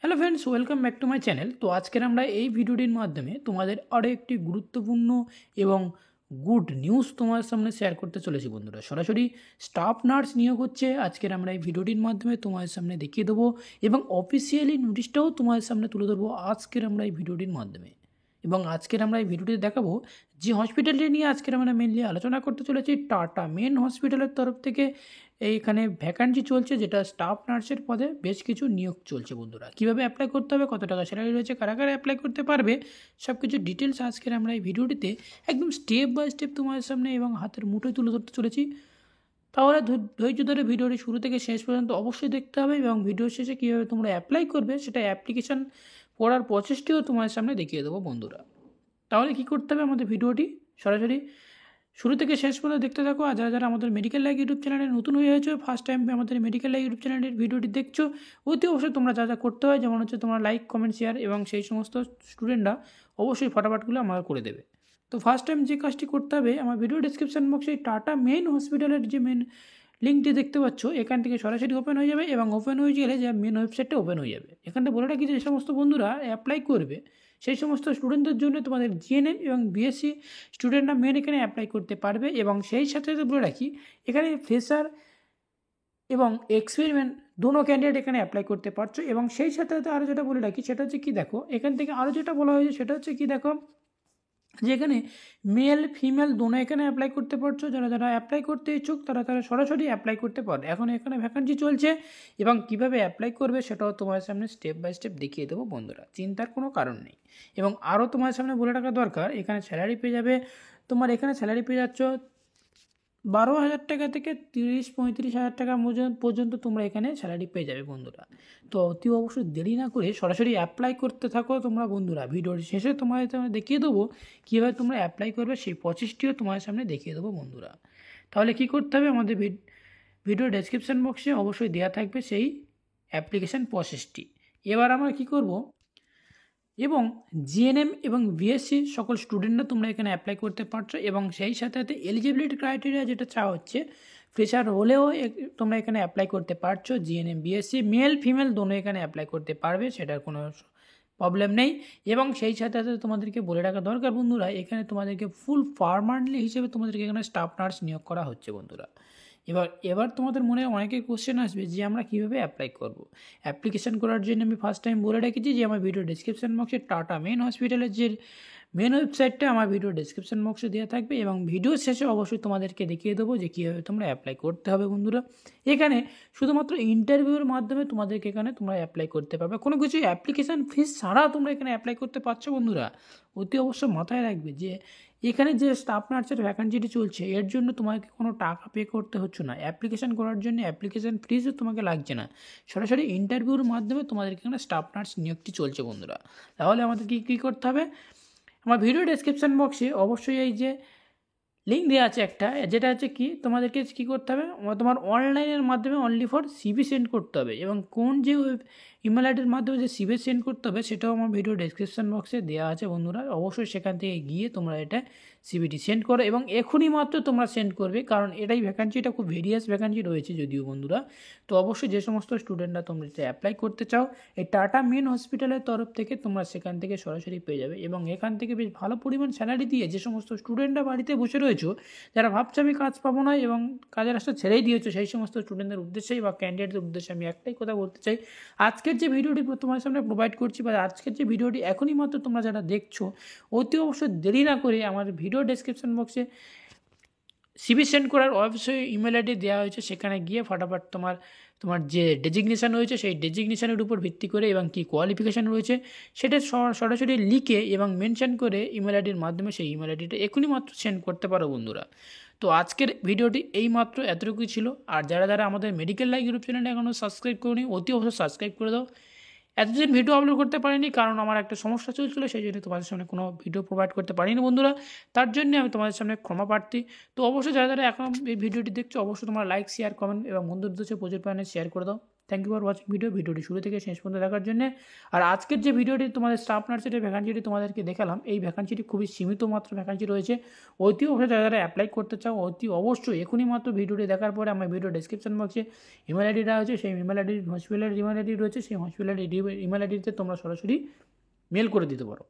Hello friends, welcome back to my channel. তো আজকের আমরা এই ভিডিওটির মাধ্যমে তোমাদের আরও একটি গুরুত্বপূর্ণ এবং গুড নিউজ তোমার সামনে শেয়ার করতে চলেছি বন্ধুরা। সরাসরি স্টাফ নার্স নিয়োগ হচ্ছে আজকের আমরা এই ভিডিওটির মাধ্যমে তোমাদের সামনে দেখিয়ে দেবো এবং অফিসিয়ালি নোটিশটাও তোমাদের সামনে তুলে ধরবো আজকের আমরা এই ভিডিওটির মাধ্যমে। এবং আজকের আমরা এই ভিডিওটি দেখাবো যে হসপিটালটি নিয়ে আজকের আমরা মেনলি আলোচনা করতে চলেছি, টাটা মেন হসপিটালের তরফ থেকে এইখানে ভ্যাকান্সি চলছে, যেটা স্টাফ নার্সের পদে বেশ কিছু নিয়োগ চলছে বন্ধুরা। কীভাবে অ্যাপ্লাই করতে হবে, কত টাকা স্যালারি রয়েছে, কারা কারা অ্যাপ্লাই করতে পারবে, সব কিছু ডিটেলস আজকের আমরা এই ভিডিওটিতে একদম স্টেপ বাই স্টেপ তোমাদের সামনে এবং হাতের মুঠোয় তুলে ধরতে চলেছি। তাহলে ধৈর্য ধরে ভিডিওটি শুরু থেকে শেষ পর্যন্ত অবশ্যই দেখতে হবে এবং ভিডিও শেষে কীভাবে তোমরা অ্যাপ্লাই করবে সেটা অ্যাপ্লিকেশান করার প্রসেসটিও তোমাদের সামনে দেখিয়ে দেবো বন্ধুরা। তাহলে কী করতে হবে, আমাদের ভিডিওটি সরাসরি শুরু থেকে শেষ পর্যন্ত দেখতে থাকো। আর যারা যারা আমাদের মেডিকেল লাইভ ইউটিউব চ্যানেলে নতুন হয়ে হয়েছে, ফার্স্ট টাইম আমাদের মেডিকেল লাইভ ইউটিউব চ্যানেলের ভিডিওটি দেখছো, অতি অবশ্যই তোমরা যা যা করতে হয়, যেমন হচ্ছে তোমরা লাইক, কমেন্ট, শেয়ার এবং সেই সমস্ত স্টুডেন্টরা অবশ্যই ফটাফটগুলো আমার করে দেবে। তো ফার্স্ট টাইম যে কাজটি করতে হবে, আমার ভিডিও ডিসক্রিপশন বক্সে টাটা মেন হসপিটালের যে মেন লিঙ্কটি দেখতে পাচ্ছ, এখান থেকে সরাসরি ওপেন হয়ে যাবে এবং ওপেন হয়ে গেলে যে মেন ওয়েবসাইটটা ওপেন হয়ে যাবে। এখানটা বলে রাখি যে সমস্ত বন্ধুরা অ্যাপ্লাই করবে সেই সমস্ত স্টুডেন্টদের জন্য তোমাদের জিএনএম এবং বিএসসি স্টুডেন্টরা মেন এখানে অ্যাপ্লাই করতে পারবে এবং সেই সাথে সাথে বলে রাখি এখানে ফ্রেশার এবং এক্সপেরিমেন্ট দুটো ক্যান্ডিডেট এখানে অ্যাপ্লাই করতে পারছো। এবং সেই সাথে সাথে আরও যেটা বলে রাখি সেটা হচ্ছে কি, দেখো এখান থেকে আরও যেটা বলা হয়েছে সেটা হচ্ছে কি, দেখো যে এখানে মেল ফিমেল দুটো এখানে অ্যাপ্লাই করতে পারছো। যারা যারা অ্যাপ্লাই করতে ইচ্ছুক তারা তারা সরাসরি অ্যাপ্লাই করতে পারো। এখন এখানে ভ্যাকান্সি চলছে এবং কীভাবে অ্যাপ্লাই করবে সেটাও তোমার সামনে স্টেপ বাই স্টেপ দেখিয়ে দেবো বন্ধুরা, চিন্তার কোনো কারণ নেই। এবং আরও তোমার সামনে বলে রাখা দরকার, এখানে স্যালারি পেয়ে যাবে, তোমার এখানে স্যালারি পেয়ে যাচ্ছ 12,000 টাকা থেকে 30-35,000 টাকা পর্যন্ত তোমরা এখানে স্যালারি পেয়ে যাবে বন্ধুরা। তো অতি অবশ্যই দেরি না করে সরাসরি অ্যাপ্লাই করতে থাকো তোমরা বন্ধুরা। ভিডিওর শেষে তোমাদের দেখিয়ে দেবো কীভাবে তোমরা অ্যাপ্লাই করবে, সেই প্রসেসটিও তোমাদের সামনে দেখিয়ে দেবো বন্ধুরা। তাহলে কী করতে হবে, আমাদের ভিডিও ডেসক্রিপশান বক্সে অবশ্যই দেওয়া থাকবে সেই অ্যাপ্লিকেশান প্রসেসটি। এবার আমরা কী করব, এবং জিএনএম এবং বিএসসি সকল স্টুডেন্টরা তোমরা এখানে অ্যাপ্লাই করতে পারছো এবং সেই সাথে সাথে এলিজিবিলিটি ক্রাইটেরিয়া যেটা চাওয়া হচ্ছে, ফ্রেশার হলেও তোমরা এখানে অ্যাপ্লাই করতে পারছো। জিএনএম বিএসসি মেল ফিমেল দোনো এখানে অ্যাপ্লাই করতে পারবে, সেটার কোনো প্রবলেম নেই। এবং সেই সাথে সাথে তোমাদেরকে বলে রাখা দরকার বন্ধুরা, এখানে তোমাদেরকে ফুল পার্মানেন্টলি হিসেবে তোমাদেরকে এখানে স্টাফ নার্স নিয়োগ করা হচ্ছে বন্ধুরা। এবার তোমাদের মনে অনেকের কোশ্চেন আসবে যে আমরা কীভাবে অ্যাপ্লাই করব। অ্যাপ্লিকেশান করার জন্য আমি ফার্স্ট টাইম বলে রেখেছি যে আমার ভিডিও ডিসক্রিপশান বক্সে টাটা মেন হসপিটালের যে মেন ওয়েবসাইটটা আমার ভিডিও ডিসক্রিপশান বক্সে দেওয়া থাকবে এবং ভিডিও শেষে অবশ্যই তোমাদেরকে দেখিয়ে দেবো যে কীভাবে তোমরা অ্যাপ্লাই করতে হবে বন্ধুরা। এখানে শুধুমাত্র ইন্টারভিউর মাধ্যমে তোমাদেরকে এখানে তোমরা অ্যাপ্লাই করতে পারবে, কোনো কিছু অ্যাপ্লিকেশান ফিস ছাড়া তোমরা এখানে অ্যাপ্লাই করতে পারছো বন্ধুরা। অতি অবশ্যই মাথায় রাখবে যে এখানে যে স্টাফ নার্সের ভ্যাকান্সিটি চলছে এর জন্য তোমাকে কোনো টাকা পে করতে হচ্ছে না, অ্যাপ্লিকেশান করার জন্য অ্যাপ্লিকেশান ফিসও তোমাকে লাগছে না, সরাসরি ইন্টারভিউর মাধ্যমে তোমাদেরকে এখানে স্টাফ নার্স নিয়োগটি চলছে বন্ধুরা। তাহলে আমাদের কী করতে হবে, আমার ভিডিও ডেসক্রিপশান বক্সে অবশ্যই এই যে লিঙ্ক দেওয়া আছে একটা, যেটা হচ্ছে কি তোমাদেরকে কী করতে হবে, তোমার অনলাইনের মাধ্যমে অনলি ফর সিভি সেন্ড করতে হবে এবং কোন যে ইমেল আইডির মাধ্যমে যে সিভি সেন্ড করতে হবে সেটাও আমার ভিডিও ডেসক্রিপশান বক্সে দেওয়া আছে বন্ধুরা। অবশ্যই সেখান থেকে গিয়ে তোমরা এটা সিভিটি সেন্ড করো এবং এখনই মাত্র তোমরা সেন্ড করবে, কারণ এটাই ভ্যাকান্সিটা খুব ভেরিয়াস ভ্যাকান্সি রয়েছে যদিও বন্ধুরা। তো অবশ্যই যে সমস্ত স্টুডেন্টরা তোমরা এটা অ্যাপ্লাই করতে চাও, এই টাটা মেন হসপিটালের তরফ থেকে তোমরা সেখান থেকে সরাসরি পেয়ে যাবে এবং এখান থেকে বেশ ভালো পরিমাণ স্যালারি দিয়ে যে সমস্ত স্টুডেন্টরা বাড়িতে বসে রয়েছে, যারা ভাবছে আমি কাজ পাবো না এবং কাজের রাস্তা ছেড়েই দিয়েছে, সেই সমস্ত স্টুডেন্টদের উদ্দেশ্যেই বা ক্যান্ডিডেটদের উদ্দেশ্যে আমি একটাই কথা বলতে চাই, আজকের যে ভিডিওটি তোমার সামনে প্রোভাইড করছি বা আজকের যে ভিডিওটি এখনই মাত্র তোমরা যারা দেখছো, অতি অবশ্যই দেরি না করে আমার ভিডিও ডেসক্রিপশন বক্সে সিভি সেন্ড করার অবশ্যই ইমেল আইডি দেওয়া হয়েছে, সেখানে গিয়ে ফটাফট তোমার যে ডেজিগনেশান রয়েছে সেই ডেজিগনেশানের উপর ভিত্তি করে এবং কী কোয়ালিফিকেশান রয়েছে সেটা সরাসরি লিখে এবং মেনশন করে ইমেল আইডির মাধ্যমে সেই ইমেল আইডিটা এখনই মাত্র সেন্ড করতে পারো বন্ধুরা। তো আজকের ভিডিওটি এই মাত্র এতটুকুই ছিল। আর যারা যারা আমাদের মেডিকেল লাইভ ইউটিউব চ্যানেলটা এখনও সাবস্ক্রাইব করোনি, অতি অবশ্যই সাবস্ক্রাইব করে দাও। এতদিন ভিডিও আপলোড করতে পারিনি কারণ আমার একটা সমস্যা চলছিল, সেই জন্য তোমাদের সামনে কোনো ভিডিও প্রোভাইড করতে পারিনি বন্ধুরা, তার জন্য আমি তোমাদের সামনে ক্ষমা প্রার্থী। তো অবশ্যই যারা যারা এখন এই ভিডিওটি দেখছো অবশ্যই তোমরা লাইক, শেয়ার, কমেন্ট এবং বন্ধুদের প্রচুর পরিমাণে শেয়ার করে দাও। থ্যাংক ইউ ফর ওয়াচিং ভিডিওটি শুরু থেকে শেষ পর্যন্ত দেখার জন্য। আর আজকের যে ভিডিওটি তোমাদের স্টাফ নার্সের ভ্যাকান্সিটি তোমাদেরকে দেখালাম, এই ভ্যাকান্সিটি খুবই সীমিত মাত্র ভ্যাকান্সি রয়েছে। অতি অবশ্যই যারা অ্যাপ্লাই করতে চাও অতি অবশ্যই এখনই মাত্র ভিডিওটি দেখার পরে আমার ভিডিও ডেসক্রিপশন বক্সে ইমেল আইডিটা আছে, সেই ইমেল আইডি হসপিটালের ইমেল আইডি রয়েছে, সেই হসপিটালের ইমেল আইডিতে তোমরা সরাসরি মেল করে দিতে পারো।